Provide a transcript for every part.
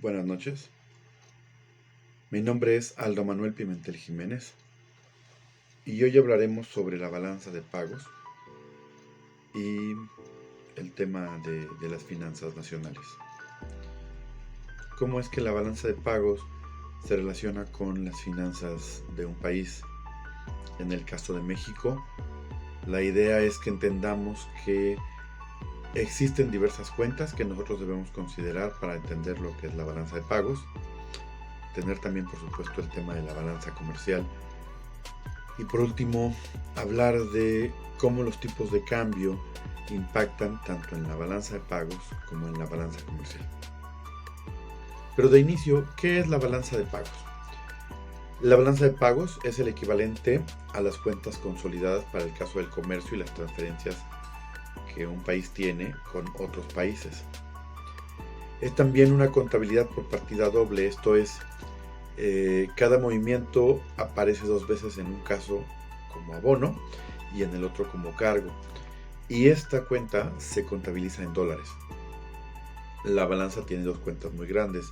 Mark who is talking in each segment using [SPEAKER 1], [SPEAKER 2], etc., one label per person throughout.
[SPEAKER 1] Buenas noches, mi nombre es Aldo Manuel Pimentel Jiménez y hoy hablaremos sobre la balanza de pagos y el tema de las finanzas nacionales. ¿Cómo es que la balanza de pagos se relaciona con las finanzas de un país? En el caso de México, la idea es que entendamos que existen diversas cuentas que nosotros debemos considerar para entender lo que es la balanza de pagos. Tener también, por supuesto, el tema de la balanza comercial. Y por último, hablar de cómo los tipos de cambio impactan tanto en la balanza de pagos como en la balanza comercial. Pero de inicio, ¿qué es la balanza de pagos? La balanza de pagos es el equivalente a las cuentas consolidadas para el caso del comercio y las transferencias que un país tiene con otros países. Es también una contabilidad por partida doble, esto es, cada movimiento aparece dos veces, en un caso como abono y en el otro como cargo. Y esta cuenta se contabiliza en dólares. La balanza tiene dos cuentas muy grandes,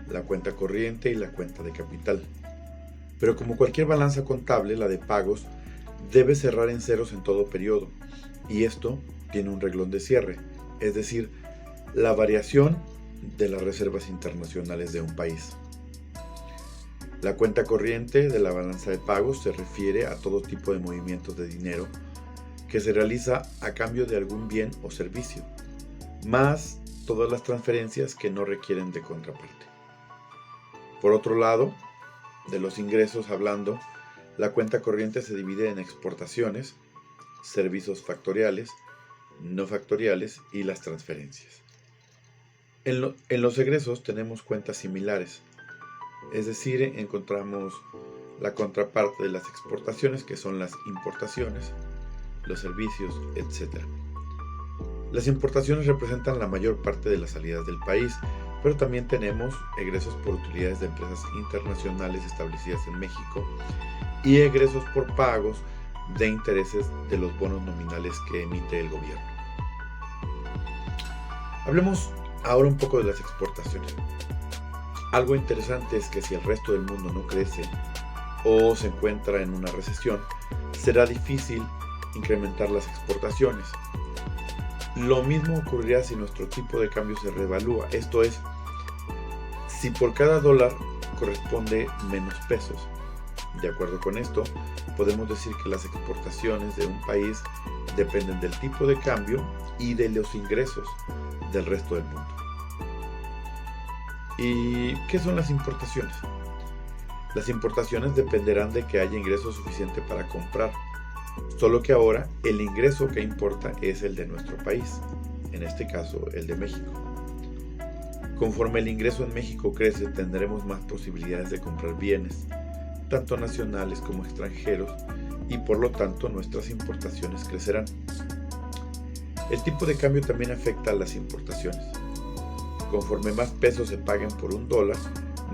[SPEAKER 1] la cuenta corriente y la cuenta de capital. Pero como cualquier balanza contable, la de pagos debe cerrar en ceros en todo periodo. Y esto tiene un reglón de cierre, es decir, la variación de las reservas internacionales de un país. La cuenta corriente de la balanza de pagos se refiere a todo tipo de movimientos de dinero que se realiza a cambio de algún bien o servicio, más todas las transferencias que no requieren de contraparte. Por otro lado, de los ingresos hablando, la cuenta corriente se divide en exportaciones, servicios factoriales, no factoriales y las transferencias. En los egresos tenemos cuentas similares, es decir, encontramos la contraparte de las exportaciones, que son las importaciones, los servicios, etc. Las importaciones representan la mayor parte de las salidas del país, pero también tenemos egresos por utilidades de empresas internacionales establecidas en México y egresos por pagos de intereses de los bonos nominales que emite el gobierno. Hablemos ahora un poco de las exportaciones. Algo interesante es que si el resto del mundo no crece o se encuentra en una recesión, será difícil incrementar las exportaciones. Lo mismo ocurrirá si nuestro tipo de cambio se revalúa, esto es, si por cada dólar corresponde menos pesos. De acuerdo con esto, podemos decir que las exportaciones de un país dependen del tipo de cambio y de los ingresos del resto del mundo. ¿Y qué son las importaciones? Las importaciones dependerán de que haya ingreso suficiente para comprar, solo que ahora el ingreso que importa es el de nuestro país, en este caso el de México. Conforme el ingreso en México crece, tendremos más posibilidades de comprar bienes, tanto nacionales como extranjeros, y por lo tanto nuestras importaciones crecerán. El tipo de cambio también afecta a las importaciones. Conforme más pesos se paguen por un dólar,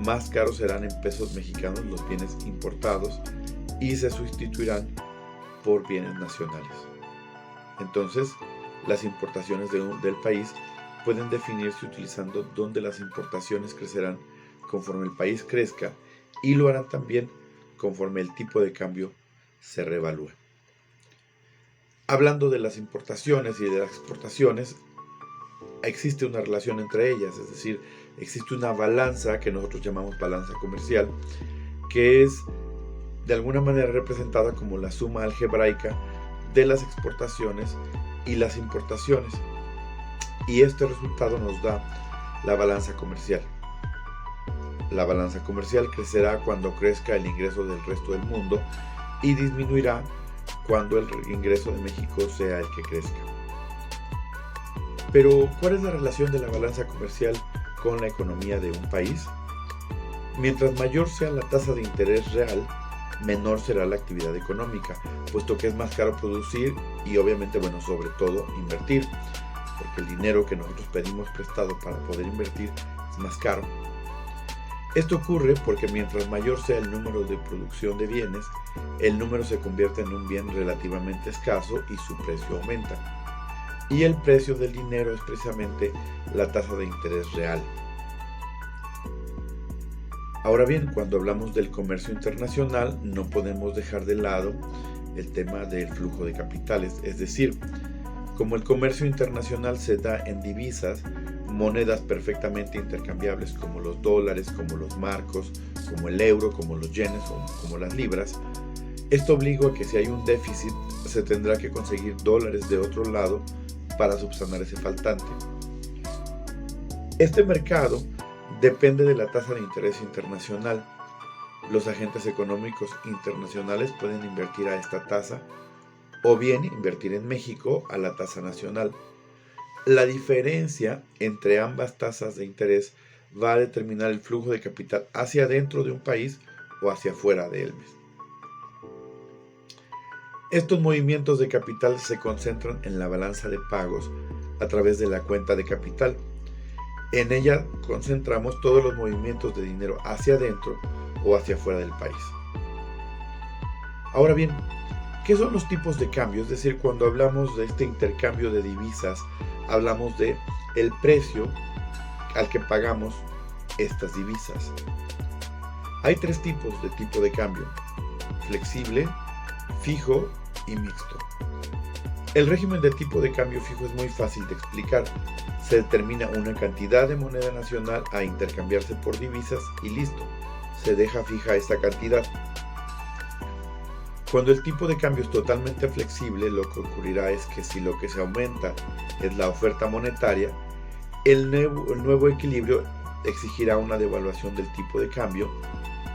[SPEAKER 1] más caros serán en pesos mexicanos los bienes importados y se sustituirán por bienes nacionales. Entonces, las importaciones del país pueden definirse utilizando dónde las importaciones crecerán conforme el país crezca, y lo harán también conforme el tipo de cambio se revalúe. Hablando de las importaciones y de las exportaciones, existe una relación entre ellas, es decir, existe una balanza que nosotros llamamos balanza comercial, que es de alguna manera representada como la suma algebraica de las exportaciones y las importaciones, y este resultado nos da la balanza comercial. La balanza comercial crecerá cuando crezca el ingreso del resto del mundo y disminuirá cuando el ingreso de México sea el que crezca. Pero, ¿cuál es la relación de la balanza comercial con la economía de un país? Mientras mayor sea la tasa de interés real, menor será la actividad económica, puesto que es más caro producir y obviamente, sobre todo, invertir, porque el dinero que nosotros pedimos prestado para poder invertir es más caro. Esto ocurre porque mientras mayor sea el número de producción de bienes, el número se convierte en un bien relativamente escaso y su precio aumenta. Y el precio del dinero es precisamente la tasa de interés real. Ahora bien, cuando hablamos del comercio internacional, no podemos dejar de lado el tema del flujo de capitales, es decir, como el comercio internacional se da en divisas, monedas perfectamente intercambiables como los dólares, como los marcos, como el euro, como los yenes o como las libras, esto obliga a que si hay un déficit se tendrá que conseguir dólares de otro lado para subsanar ese faltante. Este mercado depende de la tasa de interés internacional. Los agentes económicos internacionales pueden invertir a esta tasa o bien invertir en México a la tasa nacional. La diferencia entre ambas tasas de interés va a determinar el flujo de capital hacia dentro de un país o hacia afuera de él mismo. Estos movimientos de capital se concentran en la balanza de pagos a través de la cuenta de capital. En ella concentramos todos los movimientos de dinero hacia adentro o hacia afuera del país. Ahora bien, ¿qué son los tipos de cambio? Es decir, cuando hablamos de este intercambio de divisas, hablamos de el precio al que pagamos estas divisas. Hay tres tipos de tipo de cambio: flexible, fijo y mixto. El régimen de tipo de cambio fijo es muy fácil de explicar. Se determina una cantidad de moneda nacional a intercambiarse por divisas y listo, se deja fija esta cantidad. Cuando el tipo de cambio es totalmente flexible, lo que ocurrirá es que si lo que se aumenta es la oferta monetaria, el nuevo equilibrio exigirá una devaluación del tipo de cambio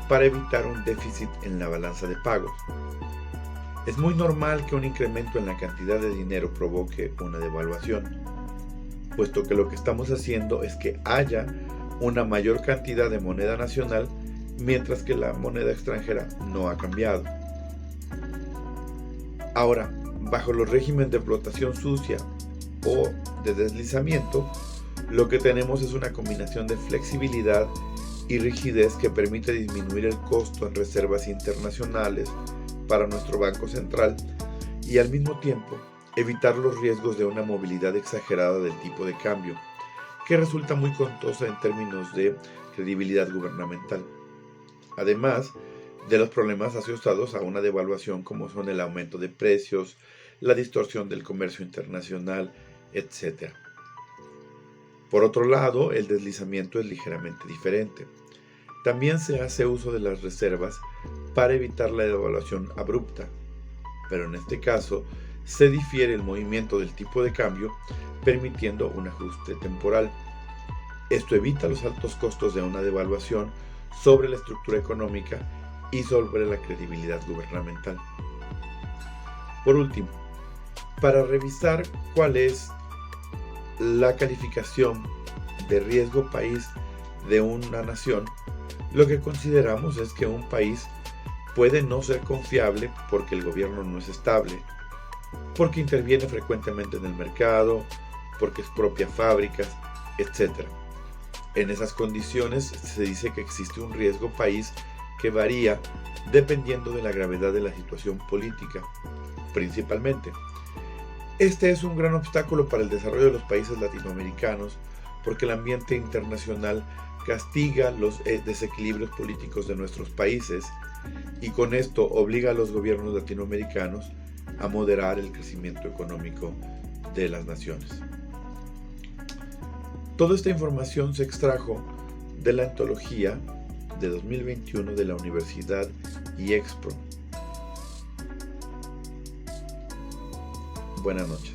[SPEAKER 1] para evitar un déficit en la balanza de pagos. Es muy normal que un incremento en la cantidad de dinero provoque una devaluación, puesto que lo que estamos haciendo es que haya una mayor cantidad de moneda nacional mientras que la moneda extranjera no ha cambiado. Ahora, bajo los regímenes de flotación sucia o de deslizamiento, lo que tenemos es una combinación de flexibilidad y rigidez que permite disminuir el costo en reservas internacionales para nuestro Banco Central y al mismo tiempo evitar los riesgos de una movilidad exagerada del tipo de cambio, que resulta muy costosa en términos de credibilidad gubernamental. Además de los problemas asociados a una devaluación como son el aumento de precios, la distorsión del comercio internacional, etc. Por otro lado, el deslizamiento es ligeramente diferente. También se hace uso de las reservas para evitar la devaluación abrupta, pero en este caso se difiere el movimiento del tipo de cambio permitiendo un ajuste temporal. Esto evita los altos costos de una devaluación sobre la estructura económica y sobre la credibilidad gubernamental. Por último, para revisar cuál es la calificación de riesgo país de una nación, lo que consideramos es que un país puede no ser confiable porque el gobierno no es estable, porque interviene frecuentemente en el mercado, porque expropia fábricas, etc. En esas condiciones se dice que existe un riesgo país que varía dependiendo de la gravedad de la situación política, principalmente. Este es un gran obstáculo para el desarrollo de los países latinoamericanos porque el ambiente internacional castiga los desequilibrios políticos de nuestros países y con esto obliga a los gobiernos latinoamericanos a moderar el crecimiento económico de las naciones. Toda esta información se extrajo de la antología de 2021 de la Universidad IEXPRO. Buenas noches.